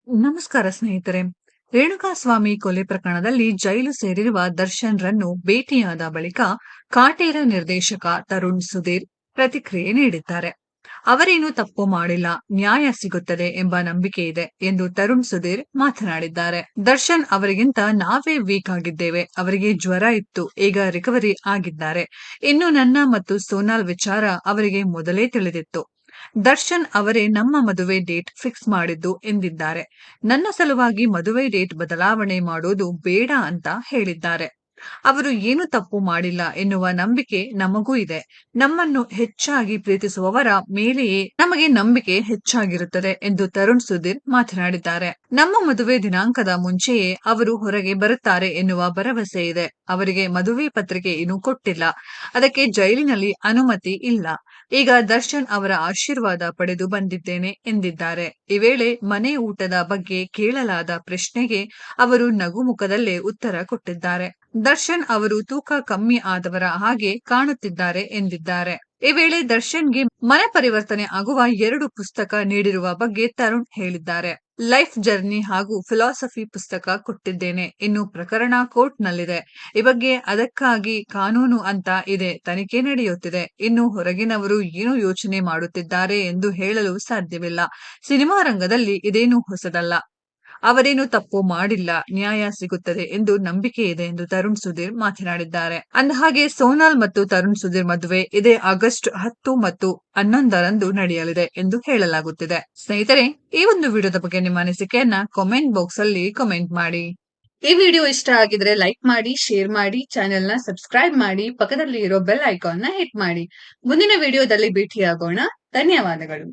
ನಮಸ್ಕಾರ ಸ್ನೇಹಿತರೆ. ರೇಣುಕಾಸ್ವಾಮಿ ಕೊಲೆ ಪ್ರಕರಣದಲ್ಲಿ ಜೈಲು ಸೇರಿರುವ ದರ್ಶನ್ ರನ್ನು ಭೇಟಿಯಾದ ಬಳಿಕ ಕಾಟೇರ ನಿರ್ದೇಶಕ ತರುಣ್ ಸುಧೀರ್ ಪ್ರತಿಕ್ರಿಯೆ ನೀಡಿದ್ದಾರೆ. ಅವರೇನು ತಪ್ಪು ಮಾಡಿಲ್ಲ, ನ್ಯಾಯ ಸಿಗುತ್ತದೆ ಎಂಬ ನಂಬಿಕೆ ಇದೆ ಎಂದು ತರುಣ್ ಸುಧೀರ್ ಮಾತನಾಡಿದ್ದಾರೆ. ದರ್ಶನ್ ಅವರಿಗಿಂತ ನಾವೇ ವೀಕ್ ಆಗಿದ್ದೇವೆ. ಅವರಿಗೆ ಜ್ವರ ಇತ್ತು, ಈಗ ರಿಕವರಿ ಆಗಿದ್ದಾರೆ. ಇನ್ನು ನನ್ನ ಮತ್ತು ಸೋನಾಲ್ ವಿಚಾರ ಅವರಿಗೆ ಮೊದಲೇ ತಿಳಿದಿತ್ತು. ದರ್ಶನ್ ಅವರೇ ನಮ್ಮ ಮದುವೆ ಡೇಟ್ ಫಿಕ್ಸ್ ಮಾಡಿದ್ದು ಎಂದಿದ್ದಾರೆ. ನನ್ನ ಸಲುವಾಗಿ ಮದುವೆ ಡೇಟ್ ಬದಲಾವಣೆ ಮಾಡೋದು ಬೇಡ ಅಂತ ಹೇಳಿದ್ದಾರೆ. ಅವರು ಏನು ತಪ್ಪು ಮಾಡಿಲ್ಲ ಎನ್ನುವ ನಂಬಿಕೆ ನಮಗೂ ಇದೆ. ನಮ್ಮನ್ನು ಹೆಚ್ಚಾಗಿ ಪ್ರೀತಿಸುವವರ ಮೇಲೆಯೇ ನಮಗೆ ನಂಬಿಕೆ ಹೆಚ್ಚಾಗಿರುತ್ತದೆ ಎಂದು ತರುಣ್ ಸುಧೀರ್ ಮಾತನಾಡಿದ್ದಾರೆ. ನಮ್ಮ ಮದುವೆ ದಿನಾಂಕದ ಮುಂಚೆಯೇ ಅವರು ಹೊರಗೆ ಬರುತ್ತಾರೆ ಎನ್ನುವ ಭರವಸೆ ಇದೆ. ಅವರಿಗೆ ಮದುವೆ ಪತ್ರಿಕೆ ಇನ್ನೂ ಕೊಟ್ಟಿಲ್ಲ. ಅದಕ್ಕೆ ಜೈಲಿನಲ್ಲಿ ಅನುಮತಿ ಇಲ್ಲ. ಈಗ ದರ್ಶನ್ ಅವರ ಆಶೀರ್ವಾದ ಪಡೆದು ಬಂದಿದ್ದೇನೆ ಎಂದಿದ್ದಾರೆ. ಈ ವೇಳೆ ಮನೆ ಊಟದ ಬಗ್ಗೆ ಕೇಳಲಾದ ಪ್ರಶ್ನೆಗೆ ಅವರು ನಗುಮುಖದಲ್ಲೇ ಉತ್ತರ ಕೊಟ್ಟಿದ್ದಾರೆ. ದರ್ಶನ್ ಅವರು ತೂಕ ಕಮ್ಮಿ ಆದವರ ಹಾಗೆ ಕಾಣುತ್ತಿದ್ದಾರೆ ಎಂದಿದ್ದಾರೆ. ಈ ವೇಳೆ ದರ್ಶನ್ಗೆ ಮನ ಪರಿವರ್ತನೆ ಆಗುವ 2 ಪುಸ್ತಕ ನೀಡಿರುವ ಬಗ್ಗೆ ತರುಣ್ ಹೇಳಿದ್ದಾರೆ. ಲೈಫ್ ಜರ್ನಿ ಹಾಗೂ ಫಿಲಾಸಫಿ ಪುಸ್ತಕ ಕೊಟ್ಟಿದ್ದೇನೆ. ಇನ್ನು ಪ್ರಕರಣ ಕೋರ್ಟ್ನಲ್ಲಿದೆ. ಈ ಬಗ್ಗೆ ಅದಕ್ಕಾಗಿ ಕಾನೂನು ಅಂತ ಇದೆ, ತನಿಖೆ ನಡೆಯುತ್ತಿದೆ. ಇನ್ನು ಹೊರಗಿನವರು ಏನು ಯೋಚನೆ ಮಾಡುತ್ತಿದ್ದಾರೆ ಎಂದು ಹೇಳಲು ಸಾಧ್ಯವಿಲ್ಲ. ಸಿನಿಮಾ ರಂಗದಲ್ಲಿ ಇದೇನು ಹೊಸದಲ್ಲ. ಅವರೇನು ತಪ್ಪು ಮಾಡಿಲ್ಲ, ನ್ಯಾಯ ಸಿಗುತ್ತದೆ ಎಂದು ನಂಬಿಕೆ ಇದೆ ಎಂದು ತರುಣ್ ಸುಧೀರ್ ಮಾತನಾಡಿದ್ದಾರೆ. ಅಂದಹಾಗೆ ಸೋನಾಲ್ ಮತ್ತು ತರುಣ್ ಸುಧೀರ್ ಮದುವೆ ಇದೇ ಆಗಸ್ಟ್ 10 ಮತ್ತು 11ರಂದು ನಡೆಯಲಿದೆ ಎಂದು ಹೇಳಲಾಗುತ್ತಿದೆ. ಸ್ನೇಹಿತರೆ, ಈ ಒಂದು ವಿಡಿಯೋದ ಬಗ್ಗೆ ನಿಮ್ಮ ಅನಿಸಿಕೆಯನ್ನ ಕಾಮೆಂಟ್ ಬಾಕ್ಸ್ ಅಲ್ಲಿ ಕಾಮೆಂಟ್ ಮಾಡಿ. ಈ ವಿಡಿಯೋ ಇಷ್ಟ ಆಗಿದ್ರೆ ಲೈಕ್ ಮಾಡಿ, ಶೇರ್ ಮಾಡಿ, ಚಾನೆಲ್ ನ ಸಬ್ಸ್ಕ್ರೈಬ್ ಮಾಡಿ, ಪಕ್ಕದಲ್ಲಿ ಇರೋ ಬೆಲ್ ಐಕಾನ್ ನ ಹಿಟ್ ಮಾಡಿ. ಮುಂದಿನ ವಿಡಿಯೋದಲ್ಲಿ ಭೇಟಿಯಾಗೋಣ. ಧನ್ಯವಾದಗಳು.